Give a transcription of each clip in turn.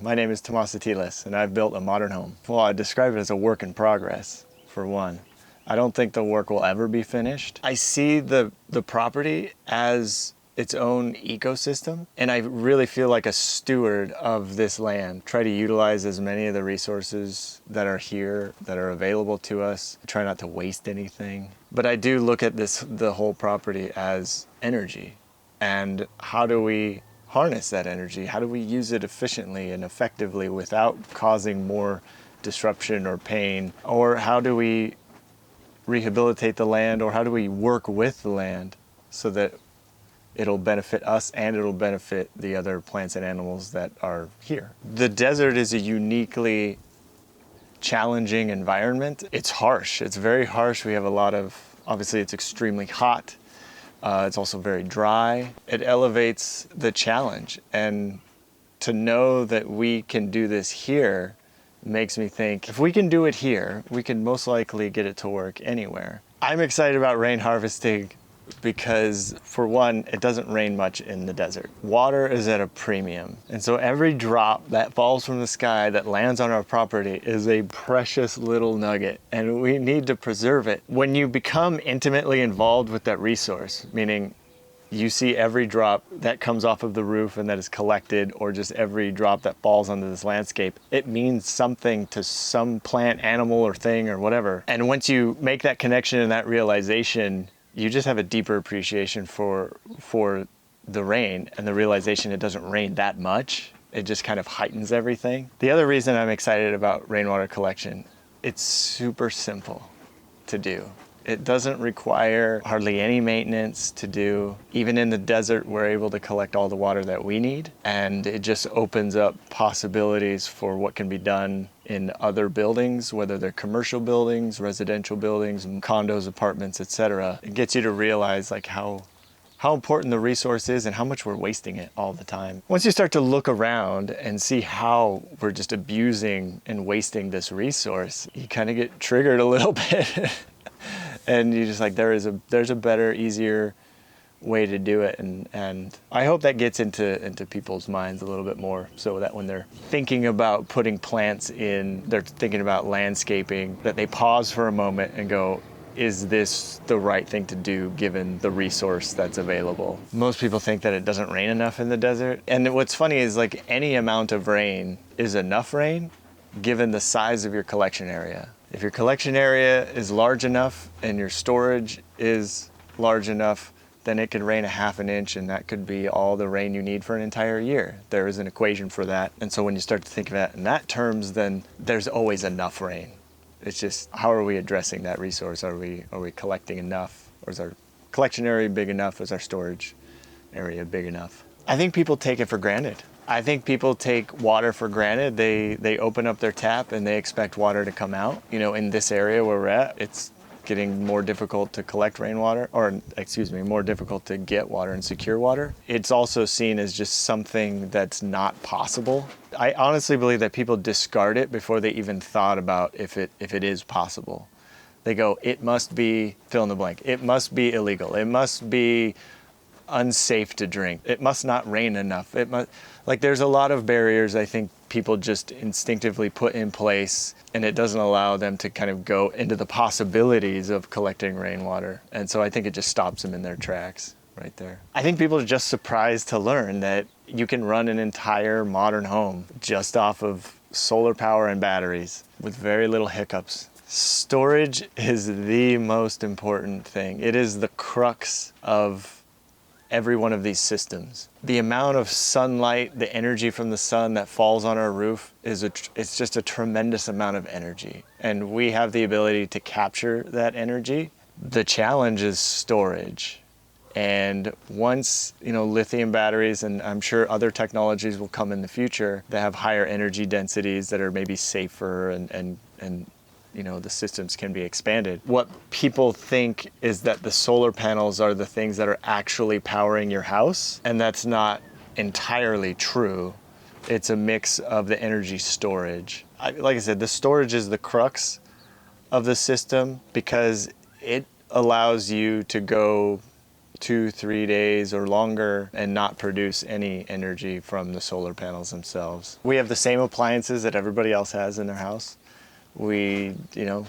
My name is Tomas Atiles, and I've built a modern home. Well, I describe it as a work in progress, for one. I don't think the work will ever be finished. I see the property as its own ecosystem, and I really feel like a steward of this land. Try to utilize as many of the resources that are here, that are available to us. Try not to waste anything. But I do look at the whole property as energy. And how do we harness that energy? How do we use it efficiently and effectively without causing more disruption or pain? Or how do we rehabilitate the land, or how do we work with the land so that it'll benefit us and it'll benefit the other plants and animals that are here? The desert is a uniquely challenging environment. It's harsh. It's very harsh. We have a lot of, obviously it's extremely hot. It's also very dry. It elevates the challenge. And to know that we can do this here makes me think, if we can do it here, we can most likely get it to work anywhere. I'm excited about rain harvesting because, for one, it doesn't rain much in the desert. Water is at a premium. And so every drop that falls from the sky that lands on our property is a precious little nugget, and we need to preserve it. When you become intimately involved with that resource, meaning you see every drop that comes off of the roof and that is collected, or just every drop that falls onto this landscape, it means something to some plant, animal, or thing, or whatever. And once you make that connection and that realization, you just have a deeper appreciation for the rain and the realization it doesn't rain that much. It just kind of heightens everything. The other reason I'm excited about rainwater collection, it's super simple to do. It doesn't require hardly any maintenance to do. Even in the desert, we're able to collect all the water that we need, and it just opens up possibilities for what can be done in other buildings, whether they're commercial buildings, residential buildings, condos, apartments, etc. It gets you to realize like how important the resource is and how much we're wasting it all the time. Once you start to look around and see how we're just abusing and wasting this resource, you kind of get triggered a little bit. And you just like, there's a better, easier way to do it. And I hope that gets into people's minds a little bit more, so that when they're thinking about putting plants in, they're thinking about landscaping, that they pause for a moment and go, is this the right thing to do given the resource that's available? Most people think that it doesn't rain enough in the desert. And what's funny is like any amount of rain is enough rain given the size of your collection area. If your collection area is large enough and your storage is large enough, then it could rain a half an inch, and that could be all the rain you need for an entire year. There is an equation for that. And so when you start to think of that in that terms, then there's always enough rain. It's just, how are we addressing that resource? Are we collecting enough? Or is our collection area big enough? Is our storage area big enough? I think people take it for granted. I think people take water for granted. They open up their tap and they expect water to come out. You know, in this area where we're at, it's getting more difficult to collect rainwater, or excuse me, more difficult to get water and secure water. It's also seen as just something that's not possible. I honestly believe that people discard it before they even thought about if it is possible. They go, it must be fill in the blank. It must be illegal. It must be unsafe to drink. It must not rain enough. It must, like, there's a lot of barriers I think people just instinctively put in place, and it doesn't allow them to kind of go into the possibilities of collecting rainwater. And so I think it just stops them in their tracks right there. I think people are just surprised to learn that you can run an entire modern home just off of solar power and batteries with very little hiccups. Storage is the most important thing. It is the crux of every one of these systems. The amount of sunlight, the energy from the sun that falls on our roof it's just a tremendous amount of energy. And we have the ability to capture that energy. The challenge is storage. And once, lithium batteries, and I'm sure other technologies will come in the future that have higher energy densities that are maybe safer and the systems can be expanded. What people think is that the solar panels are the things that are actually powering your house, and that's not entirely true. It's a mix of the energy storage. Like I said, the storage is the crux of the system because it allows you to go 2-3 days or longer and not produce any energy from the solar panels themselves. We have the same appliances that everybody else has in their house. We,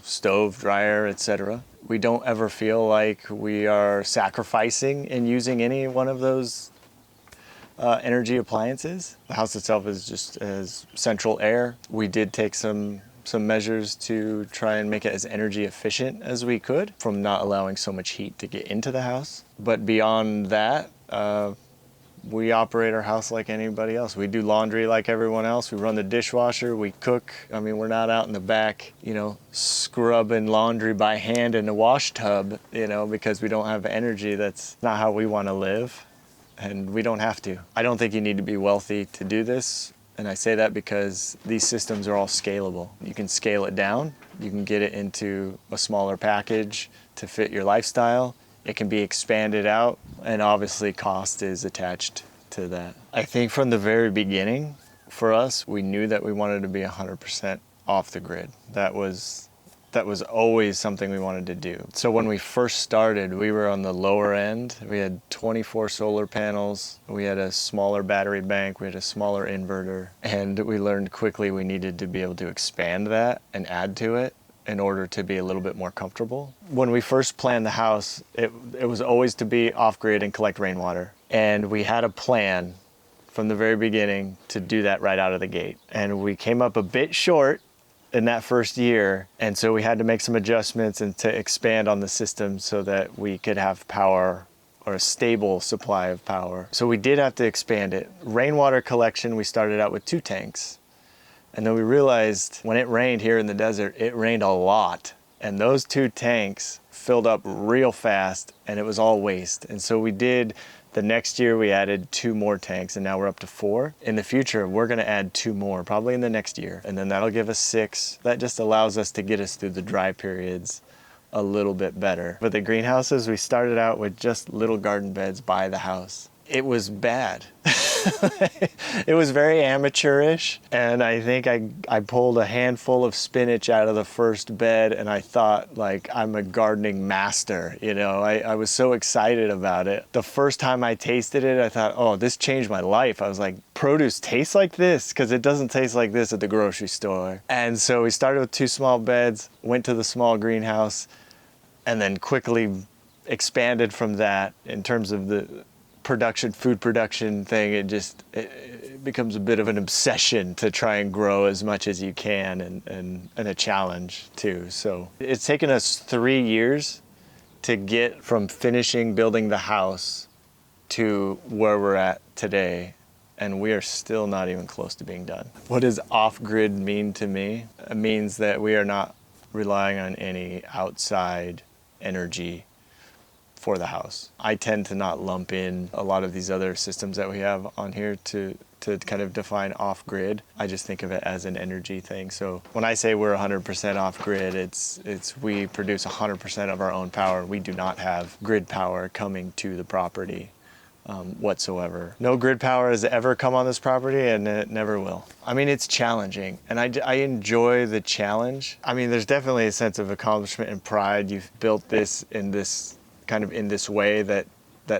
stove, dryer, etc. We don't ever feel like we are sacrificing in using any one of those energy appliances. The house itself is just as central air. We did take some measures to try and make it as energy efficient as we could from not allowing so much heat to get into the house. But beyond that, we operate our house like anybody else. We do laundry like everyone else. We run the dishwasher, we cook. I mean, we're not out in the back, scrubbing laundry by hand in a wash tub, because we don't have energy. That's not how we want to live, and we don't have to. I don't think you need to be wealthy to do this, and I say that because these systems are all scalable. You can scale it down, you can get it into a smaller package to fit your lifestyle. It can be expanded out, and obviously cost is attached to that. I think from the very beginning, for us, we knew that we wanted to be 100% off the grid. That was always something we wanted to do. So when we first started, we were on the lower end. We had 24 solar panels. We had a smaller battery bank. We had a smaller inverter. And we learned quickly we needed to be able to expand that and add to it in order to be a little bit more comfortable. When we first planned the house, it was always to be off-grid and collect rainwater. And we had a plan from the very beginning to do that right out of the gate. And we came up a bit short in that first year, and so we had to make some adjustments and to expand on the system so that we could have power, or a stable supply of power. So we did have to expand it. Rainwater collection, we started out with 2 tanks. And then we realized when it rained here in the desert, it rained a lot. And those 2 tanks filled up real fast, and it was all waste. And so the next year we added 2 more tanks, and now we're up to 4. In the future, we're gonna add 2 more, probably in the next year. And then that'll give us 6. That just allows us to get us through the dry periods a little bit better. For the greenhouses, we started out with just little garden beds by the house. It was bad. It was very amateurish, and I think I pulled a handful of spinach out of the first bed, and I thought, like, I'm a gardening master, I was so excited about it. The first time I tasted it, I thought, oh, this changed my life. I was like, produce tastes like this? Because it doesn't taste like this at the grocery store. And so we started with 2 small beds, went to the small greenhouse, and then quickly expanded from that in terms of the food production thing. It becomes a bit of an obsession to try and grow as much as you can, and a challenge too. So it's taken us 3 years to get from finishing building the house to where we're at today, and we are still not even close to being done. What does off-grid mean to me? It means that we are not relying on any outside energy for the house. I tend to not lump in a lot of these other systems that we have on here to kind of define off-grid. I just think of it as an energy thing. So when I say we're 100% off-grid, it's we produce 100% of our own power. We do not have grid power coming to the property whatsoever. No grid power has ever come on this property, and it never will. I mean, it's challenging, and I enjoy the challenge. I mean, there's definitely a sense of accomplishment and pride. You've built this in this way that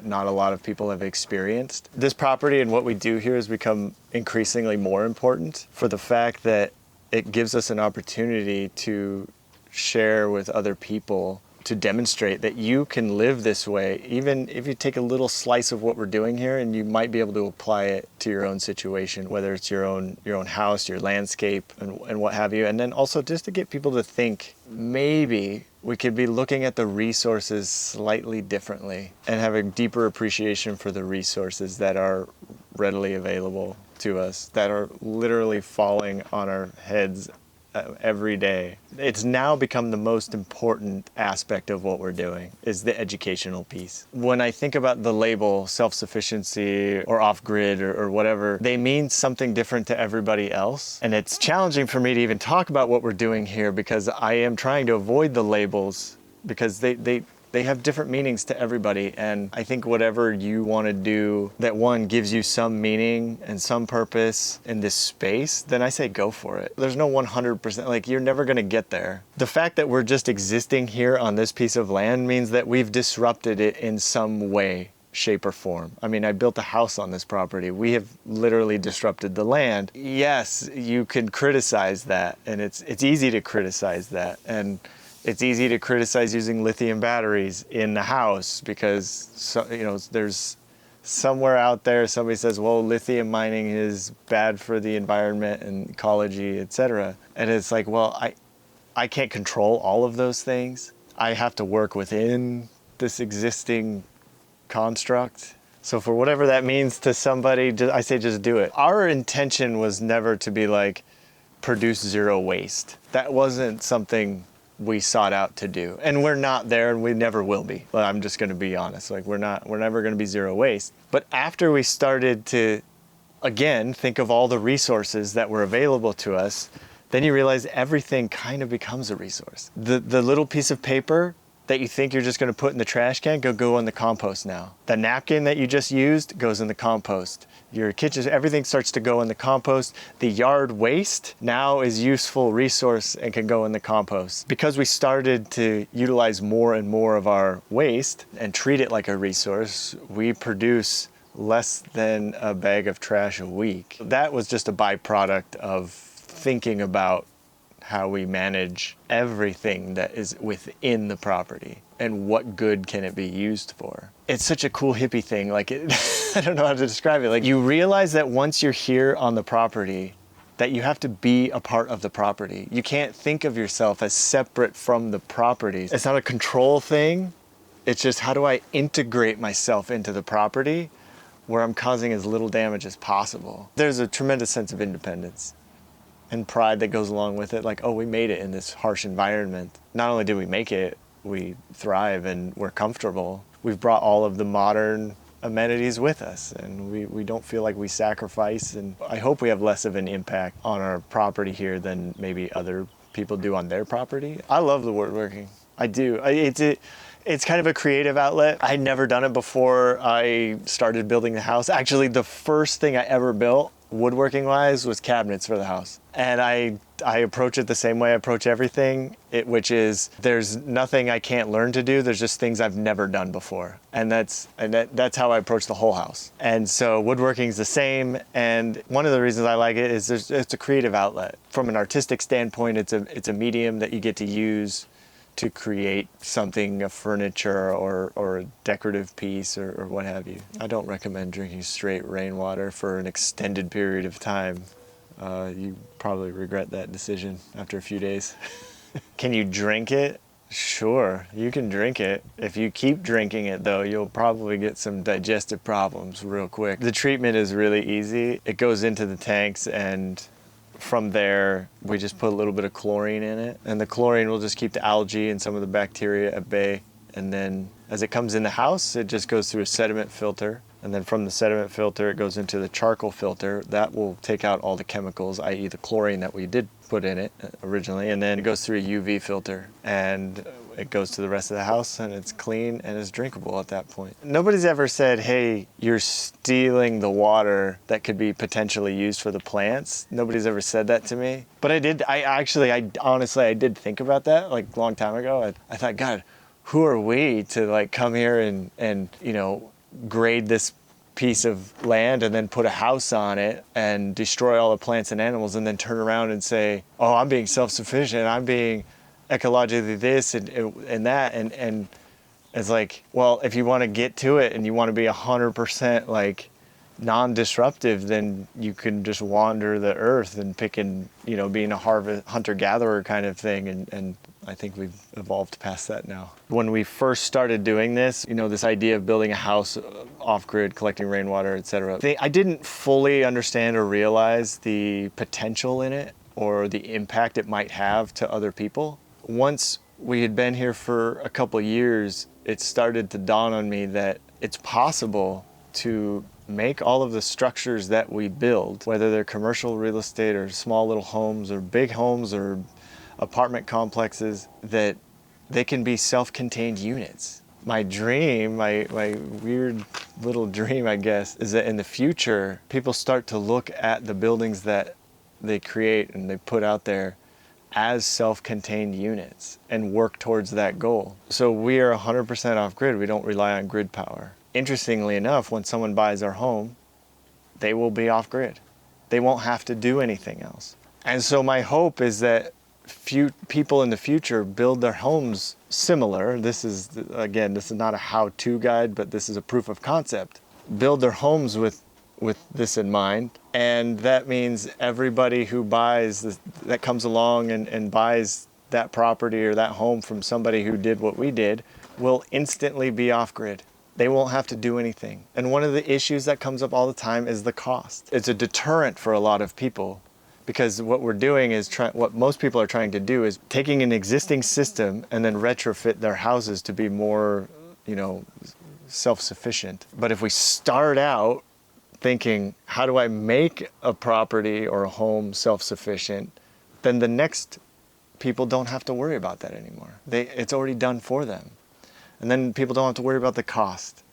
not a lot of people have experienced. This property and what we do here has become increasingly more important for the fact that it gives us an opportunity to share with other people, to demonstrate that you can live this way, even if you take a little slice of what we're doing here, and you might be able to apply it to your own situation, whether it's your own house, your landscape, and what have you. And then also just to get people to think, maybe we could be looking at the resources slightly differently and have a deeper appreciation for the resources that are readily available to us, that are literally falling on our heads every day. It's now become the most important aspect of what we're doing, is the educational piece. When I think about the label self-sufficiency or off-grid or whatever, they mean something different to everybody else. And it's challenging for me to even talk about what we're doing here, because I am trying to avoid the labels, because they they have different meanings to everybody. And I think whatever you want to do that one gives you some meaning and some purpose in this space, then I say go for it. There's no 100%, like you're never going to get there. The fact that we're just existing here on this piece of land means that we've disrupted it in some way, shape, or form. I mean, I built a house on this property. We have literally disrupted the land. Yes, you can criticize that, and it's easy to criticize that. And it's easy to criticize using lithium batteries in the house because, there's somewhere out there somebody says, well, lithium mining is bad for the environment and ecology, etc. And it's like, well, I can't control all of those things. I have to work within this existing construct. So for whatever that means to somebody, I say just do it. Our intention was never to be like, produce zero waste. That wasn't something we sought out to do. And we're not there, and we never will be. But I'm just gonna be honest, like we're never gonna be zero waste. But after we started to, again, think of all the resources that were available to us, then you realize everything kind of becomes a resource. The little piece of paper that you think you're just gonna put in the trash can, go in the compost now. The napkin that you just used goes in the compost. Your kitchen, everything starts to go in the compost. The yard waste now is useful resource and can go in the compost. Because we started to utilize more and more of our waste and treat it like a resource, we produce less than a bag of trash a week. That was just a byproduct of thinking about how we manage everything that is within the property and what good can it be used for. It's such a cool hippie thing. Like, I don't know how to describe it. Like, you realize that once you're here on the property, that you have to be a part of the property. You can't think of yourself as separate from the property. It's not a control thing. It's just, how do I integrate myself into the property where I'm causing as little damage as possible? There's a tremendous sense of independence and pride that goes along with it. Like, oh, we made it in this harsh environment. Not only did we make it, we thrive and we're comfortable. We've brought all of the modern amenities with us, and we don't feel like we sacrifice. And I hope we have less of an impact on our property here than maybe other people do on their property. I love the woodworking. I do. It's kind of a creative outlet. I'd never done it before I started building the house. Actually, the first thing I ever built, woodworking wise, was cabinets for the house. And I approach it the same way I approach everything, which is there's nothing I can't learn to do. There's just things I've never done before. And that's how I approach the whole house. And so woodworking is the same. And one of the reasons I like it is it's a creative outlet. From an artistic standpoint, it's a medium that you get to use to create something, a furniture or a decorative piece or what have you. I don't recommend drinking straight rainwater for an extended period of time. You probably regret that decision after a few days. Can you drink it? Sure, you can drink it. If you keep drinking it though, you'll probably get some digestive problems real quick. The treatment is really easy. It goes into the tanks, and from there, we just put a little bit of chlorine in it, and the chlorine will just keep the algae and some of the bacteria at bay. And then as it comes in the house, it just goes through a sediment filter. And then from the sediment filter, it goes into the charcoal filter. That will take out all the chemicals, i.e. the chlorine that we did put in it originally. And then it goes through a UV filter, and it goes to the rest of the house, and it's clean and it's drinkable at that point. Nobody's ever said, hey, you're stealing the water that could be potentially used for the plants. Nobody's ever said that to me. But I honestly did think about that like a long time ago. I thought, God, who are we to like come here and grade this piece of land and then put a house on it and destroy all the plants and animals and then turn around and say, oh, I'm being self-sufficient, I'm being ecologically this and that. And it's like, well, if you want to get to it and you want to be 100% like non-disruptive, then you can just wander the earth and pick and, being a hunter-gatherer kind of thing. And I think we've evolved past that now. When we first started doing this, this idea of building a house off-grid, collecting rainwater, etc., I didn't fully understand or realize the potential in it or the impact it might have to other people. Once we had been here for a couple of years, it started to dawn on me that it's possible to make all of the structures that we build, whether they're commercial real estate or small little homes or big homes or apartment complexes, that they can be self-contained units. my dream, my weird little dream, I guess, is that in the future, people start to look at the buildings that they create and they put out there as self-contained units and work towards that goal. So we are 100% off-grid. We don't rely on grid power. Interestingly enough, when someone buys our home, they will be off-grid. They won't have to do anything else. And so my hope is that few people in the future build their homes similar. This is not a how-to guide, but this is a proof of concept. Build their homes with this in mind, and that means everybody who buys this, that comes along and buys that property or that home from somebody who did what we did, will instantly be off-grid. They won't have to do anything. And one of the issues that comes up all the time is the cost. It's a deterrent for a lot of people, because what we're doing is what most people are trying to do is taking an existing system and then retrofit their houses to be more, self-sufficient. But if we start out thinking, how do I make a property or a home self-sufficient, then the next people don't have to worry about that anymore. It's already done for them. And then people don't have to worry about the cost.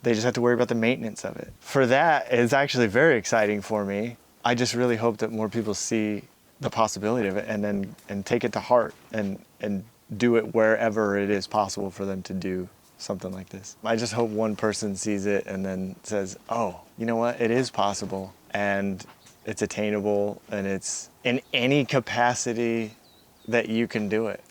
They just have to worry about the maintenance of it. For that, it's actually very exciting for me. I just really hope that more people see the possibility of it and take it to heart and do it wherever it is possible for them to do something like this. I just hope one person sees it and then says, oh, you know what, it is possible and it's attainable and it's in any capacity that you can do it.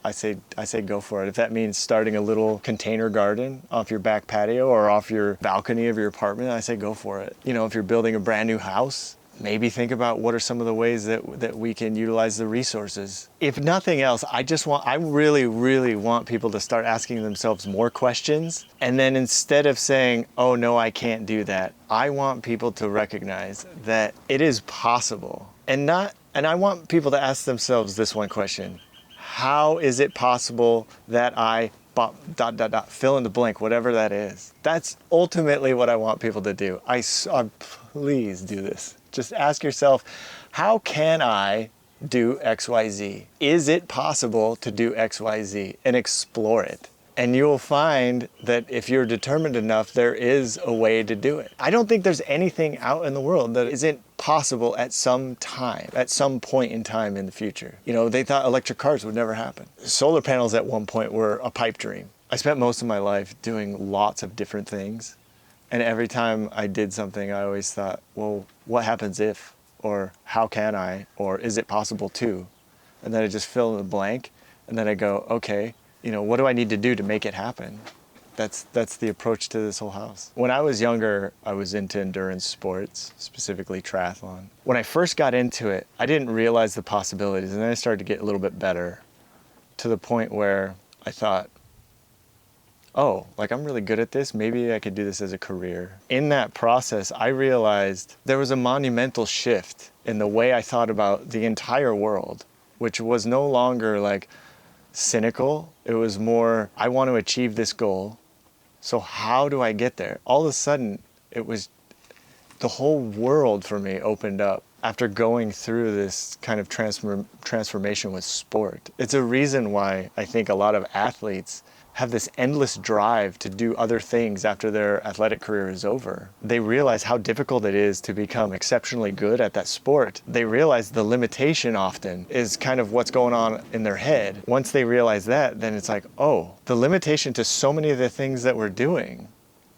I say go for it. If that means starting a little container garden off your back patio or off your balcony of your apartment, I say go for it. If you're building a brand new house, maybe think about what are some of the ways that we can utilize the resources. If nothing else, I really, really want people to start asking themselves more questions. And then instead of saying, oh no, I can't do that, I want people to recognize that it is possible. And I want people to ask themselves this one question: how is it possible that I fill in the blank, whatever that is? That's ultimately what I want people to do. Please do this. Just ask yourself, how can I do XYZ? Is it possible to do XYZ? And explore it. And you'll find that if you're determined enough, there is a way to do it. I don't think there's anything out in the world that isn't possible at some time, at some point in time in the future. They thought electric cars would never happen. Solar panels at one point were a pipe dream. I spent most of my life doing lots of different things. And every time I did something, I always thought, well, what happens if? Or how can I? Or is it possible to? And then I just fill in the blank. And then I go, okay, what do I need to do to make it happen? That's the approach to this whole house. When I was younger, I was into endurance sports, specifically triathlon. When I first got into it, I didn't realize the possibilities. And then I started to get a little bit better, to the point where I thought, oh, I'm really good at this. Maybe I could do this as a career. In that process, I realized there was a monumental shift in the way I thought about the entire world, which was no longer cynical. It was more, I want to achieve this goal. So how do I get there? All of a sudden, it was the whole world for me opened up after going through this kind of transformation with sport. It's a reason why I think a lot of athletes have this endless drive to do other things after their athletic career is over. They realize how difficult it is to become exceptionally good at that sport. They realize the limitation often is kind of what's going on in their head. Once they realize that, then it's oh, the limitation to so many of the things that we're doing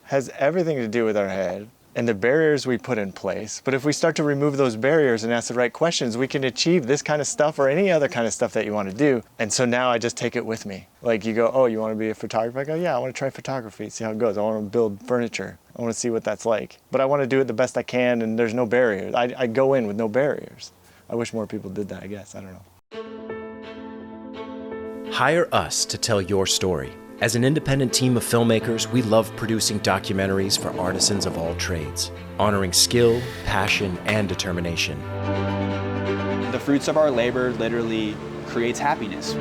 has everything to do with our head and the barriers we put in place. But if we start to remove those barriers and ask the right questions, we can achieve this kind of stuff or any other kind of stuff that you want to do. And so now I just take it with me. You go, oh, you want to be a photographer? I go, yeah, I want to try photography, see how it goes. I want to build furniture. I want to see what that's like. But I want to do it the best I can, and there's no barriers. I go in with no barriers. I wish more people did that, I guess. I don't know. Hire us to tell your story. As an independent team of filmmakers, we love producing documentaries for artisans of all trades, honoring skill, passion, and determination. The fruits of our labor literally creates happiness.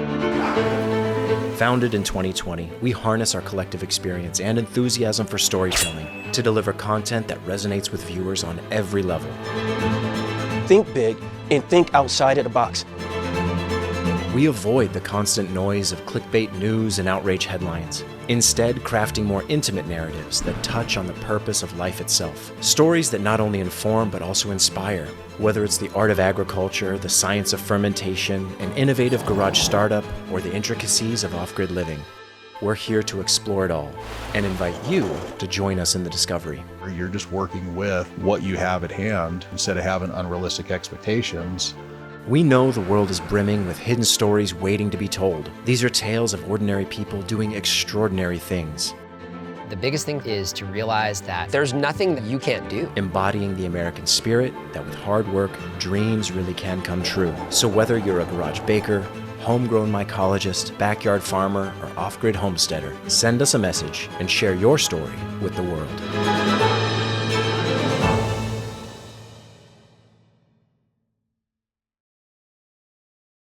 Founded in 2020, we harness our collective experience and enthusiasm for storytelling to deliver content that resonates with viewers on every level. Think big and think outside of the box. We avoid the constant noise of clickbait news and outrage headlines. instead crafting more intimate narratives that touch on the purpose of life itself. Stories that not only inform but also inspire. Whether it's the art of agriculture, the science of fermentation, an innovative garage startup, or the intricacies of off-grid living, we're here to explore it all and invite you to join us in the discovery. You're just working with what you have at hand instead of having unrealistic expectations. We know the world is brimming with hidden stories waiting to be told. These are tales of ordinary people doing extraordinary things. The biggest thing is to realize that there's nothing that you can't do. Embodying the American spirit that with hard work, dreams really can come true. So whether you're a garage baker, homegrown mycologist, backyard farmer, or off-grid homesteader, send us a message and share your story with the world.